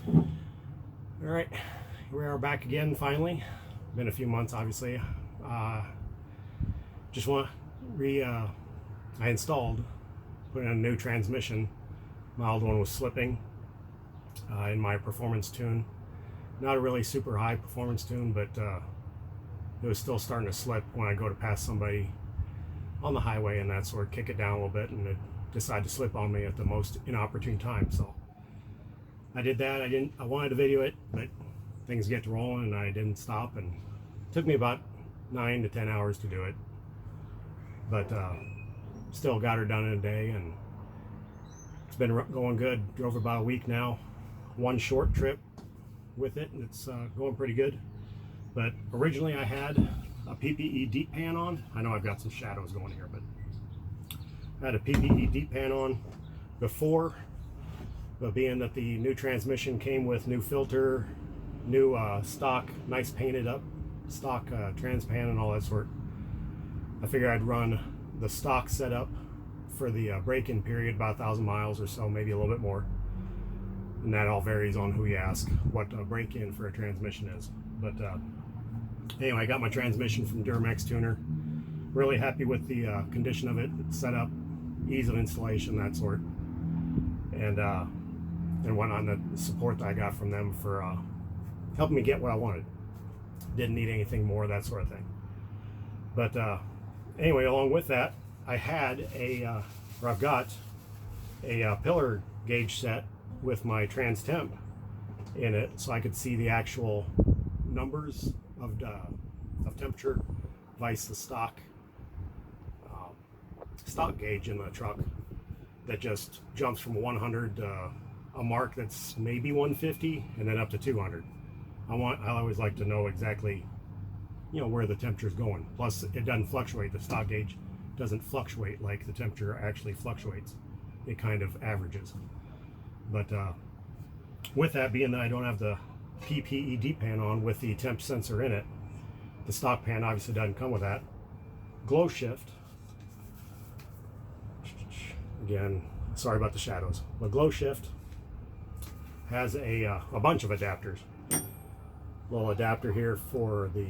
All right, here we are back again finally. Been a few months, obviously. Just want to I installed, put in a new transmission. My old one was slipping in my performance tune. Not a really super high performance tune, but it was still starting to slip when I go to pass somebody on the highway and that sort, kick it down a little bit, and it decided to slip on me at the most inopportune time. So I did that. I wanted to video it, but things get rolling and I didn't stop, and it took me about 9 to 10 hours to do it, but still got her done in a day, and it's been going good. Drove about a week now, one short trip with it, and it's going pretty good. But originally I had a PPE deep pan on. I know I've got some shadows going here, but I had a PPE deep pan on before, but being that the new transmission came with new filter, new stock, nice painted up stock trans pan and all that sort, I figured I'd run the stock setup for the break-in period, about 1,000 miles or so, maybe a little bit more. And that all varies on who you ask what a break-in for a transmission is. But anyway, I got my transmission from Duramax Tuner. Really happy with the condition of it, setup, ease of installation, that sort, and whatnot. The support that I got from them for helping me get what I wanted. Didn't need anything more, that sort of thing. But anyway, along with that, I had I've got a pillar gauge set with my Temp in it, so I could see the actual numbers of temperature vice the stock gauge in the truck that just jumps from 100 a mark that's maybe 150 and then up to 200. I always like to know exactly, where the temperature is going. Plus, it doesn't fluctuate. The stock gauge doesn't fluctuate like the temperature actually fluctuates. It kind of averages. But with that being that I don't have the PPE deep pan on with the temp sensor in it, the stock pan obviously doesn't come with that. Glow shift, again, sorry about the shadows, but Glow shift has a bunch of adapters. Little adapter here for the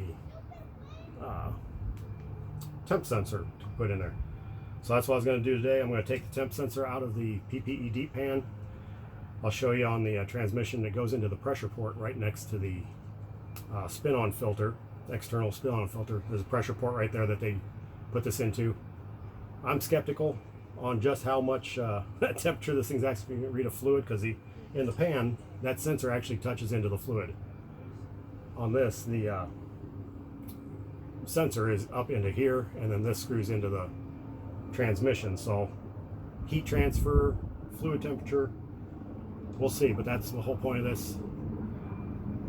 temp sensor to put in there. So that's what I was going to do today. I'm going to take the temp sensor out of the PPE deep pan. I'll show you on the transmission that goes into the pressure port right next to the spin-on filter, external spin-on filter. There's a pressure port right there that they put this into. I'm skeptical on just how much temperature this thing's actually going to read a fluid, because in the pan, that sensor actually touches into the fluid. On this, the sensor is up into here, and then this screws into the transmission. So heat transfer, fluid temperature, we'll see, but that's the whole point of this.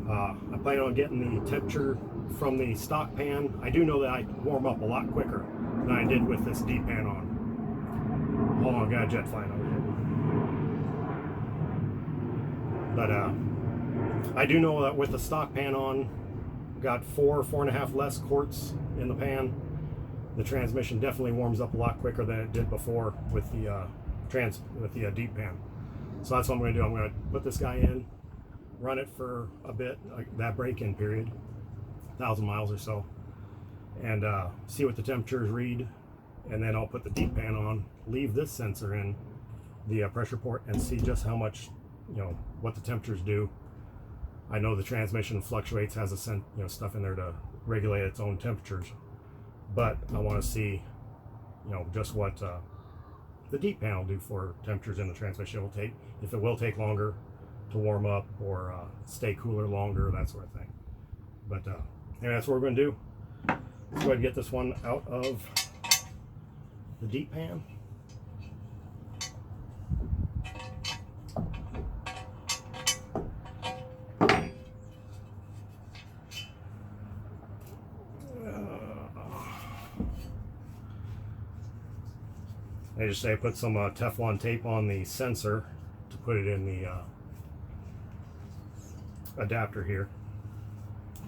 I plan on getting the temperature from the stock pan. I do know that I warm up a lot quicker than I did with this deep pan on. Hold on, got a jet flying over here. But I do know that with the stock pan on, got 4.5 less quarts in the pan. The transmission definitely warms up a lot quicker than it did before with the deep pan. So that's what I'm going to do. I'm going to put this guy in, run it for a bit, like that break-in period, 1,000 miles or so, and see what the temperatures read, and then I'll put the deep pan on, leave this sensor in the pressure port, and see just how much, what the temperatures do. I know the transmission fluctuates, has a stuff in there to regulate its own temperatures, but I want to see, just what the deep pan will do for temperatures in the transmission. If it will take longer to warm up or stay cooler longer, that sort of thing. But anyway, that's what we're going to do. Let's go ahead and get this one out of the deep pan. I just say put some Teflon tape on the sensor to put it in the adapter here,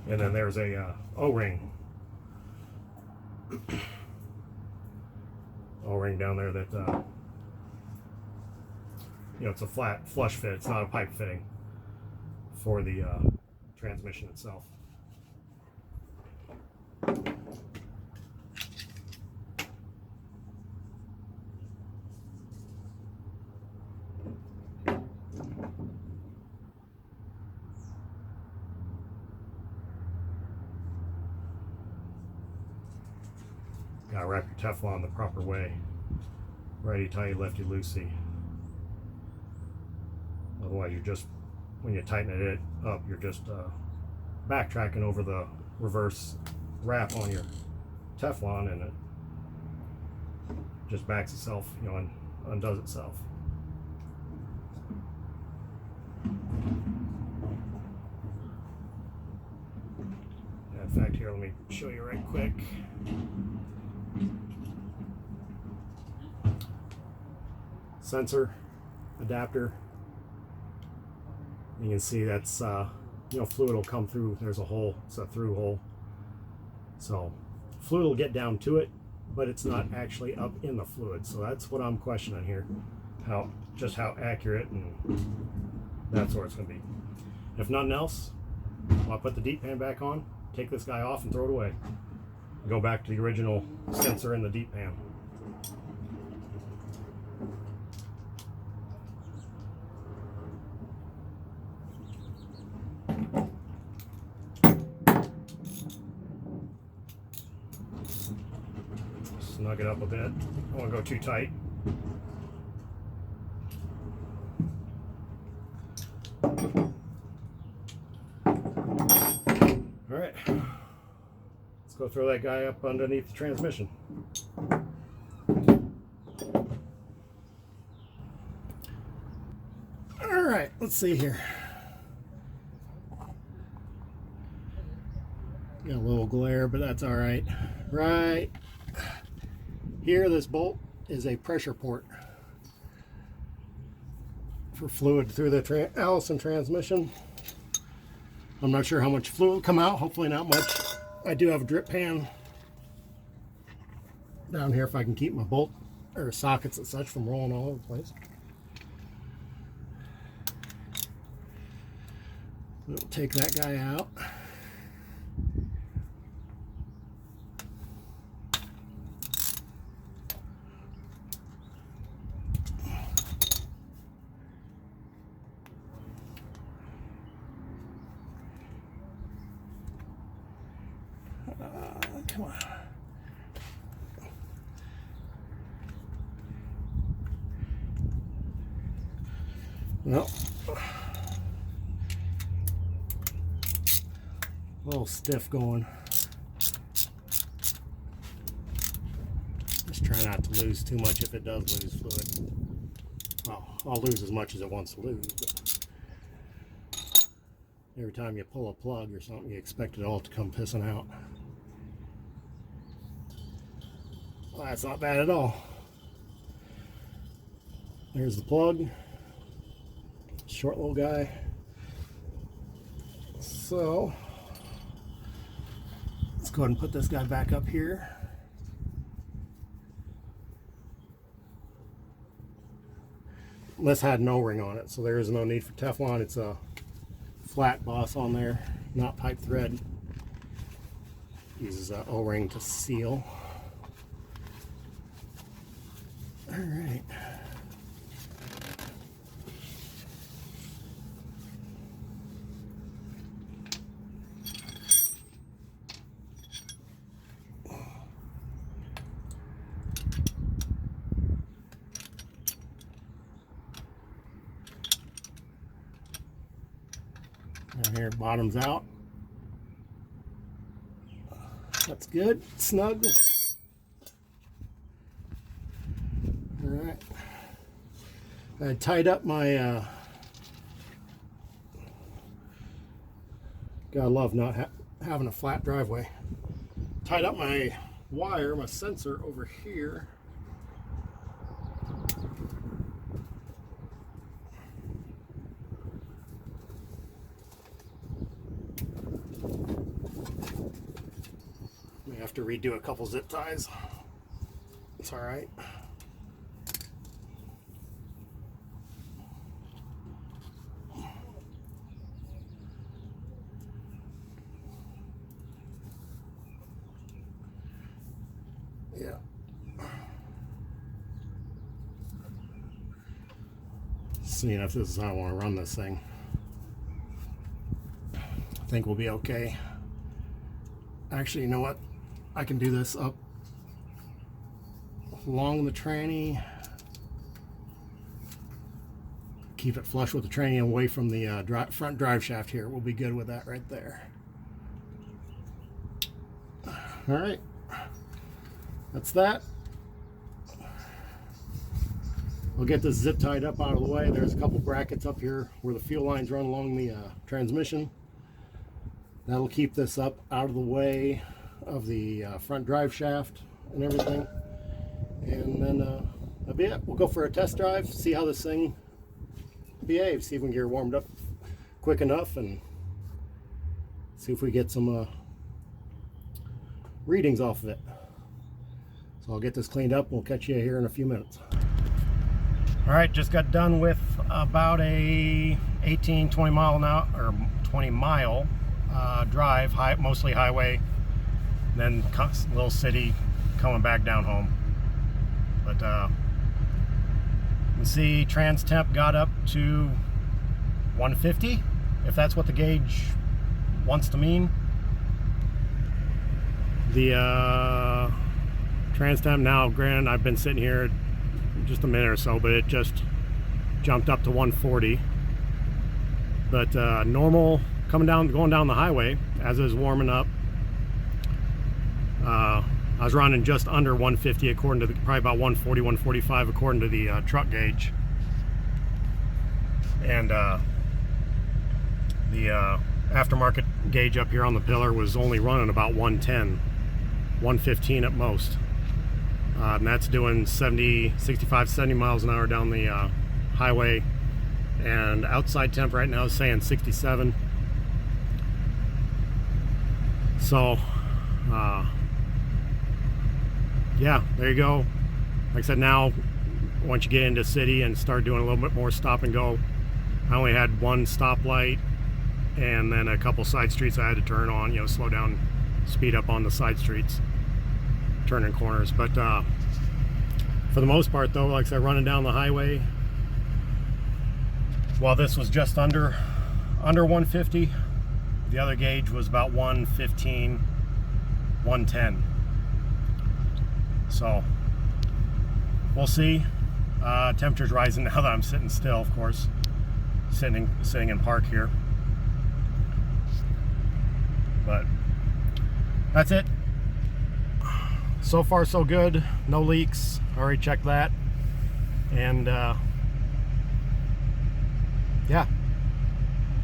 and then there's a O-ring down there that it's a flat flush fit. It's not a pipe fitting. for the transmission itself. Gotta wrap your Teflon the proper way. Righty tighty, lefty loosey. Otherwise, you're just, when you tighten it up, you're just backtracking over the reverse wrap on your Teflon, and it just backs itself, you know, and undoes itself. In fact, here, let me show you right quick. Sensor adapter. You can see that's you know, fluid will come through. There's a hole. It's a through hole. So fluid will get down to it, but it's not actually up in the fluid. So that's what I'm questioning here. How accurate, and that's where it's going to be. If nothing else, I'll put the deep pan back on, take this guy off and throw it away. Go back to the original sensor in the deep pan. Snug it up a bit. I don't want to go too tight. All right, let's go throw that guy up underneath the transmission. All right, let's see here. Got a little glare, but that's all right. Right here, this bolt is a pressure port for fluid through the Allison transmission. I'm not sure how much fluid will come out, hopefully not much. I do have a drip pan down here if I can keep my bolt or sockets and such from rolling all over the place. We'll take that guy out. Come on. No. A little stiff going. Just try not to lose too much if it does lose fluid. Well, I'll lose as much as it wants to lose, but every time you pull a plug or something, you expect it all to come pissing out. Well, that's not bad at all. There's the plug. Short little guy. So let's go ahead and put this guy back up here. This had an O-ring on it, so there is no need for Teflon. It's a flat boss on there, not pipe thread. Uses an O-ring to seal. All right. Down here, bottom's out. That's good, snug. All right. I tied up my, gotta love not having a flat driveway. Tied up my wire, my sensor over here. May have to redo a couple zip ties. It's all right. seeing if this is how I want to run this thing. I think we'll be okay. Actually, you know what? I can do this up along the tranny. Keep it flush with the tranny and away from the front drive shaft here. We'll be good with that right there. All right, that's that. We'll get this zip tied up out of the way. There's a couple brackets up here where the fuel lines run along the transmission. That'll keep this up out of the way of the front drive shaft and everything. And then that'll be it. We'll go for a test drive, see how this thing behaves, see if we can get her warmed up quick enough, and see if we get some readings off of it. So I'll get this cleaned up. We'll catch you here in a few minutes. All right, just got done with about a 18-20 mile an hour or 20 mile drive, mostly highway, then little city, coming back down home. But you see, Temp got up to 150, if that's what the gauge wants to mean. The Temp now, granted, I've been sitting here just a minute or so, but it just jumped up to 140. But normal going down the highway as it was warming up, I was running just under 150 according to probably about 140, 145 according to the truck gauge. And the aftermarket gauge up here on the pillar was only running about 110, 115 at most. And that's doing 65, 70 miles an hour down the highway. And outside temp right now is saying 67. So, yeah, there you go. Like I said, now, once you get into city and start doing a little bit more stop and go, I only had one stoplight and then a couple side streets I had to turn on, you know, slow down, speed up on the side streets, turning corners. But for the most part though, like I said, running down the highway, while this was just under 150, the other gauge was about 115, 110. So we'll see. Temperature's rising now that I'm sitting still, of course, sitting in park here. But that's it. So far so good, no leaks. Already checked that. And yeah,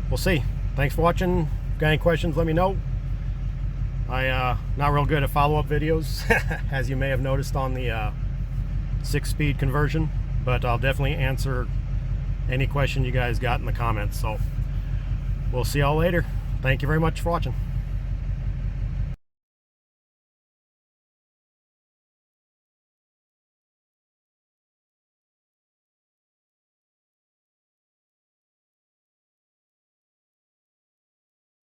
we'll see. Thanks for watching. If you got any questions, let me know. I not real good at follow-up videos, as you may have noticed on the 6-speed conversion, but I'll definitely answer any question you guys got in the comments. So we'll see y'all later. Thank you very much for watching.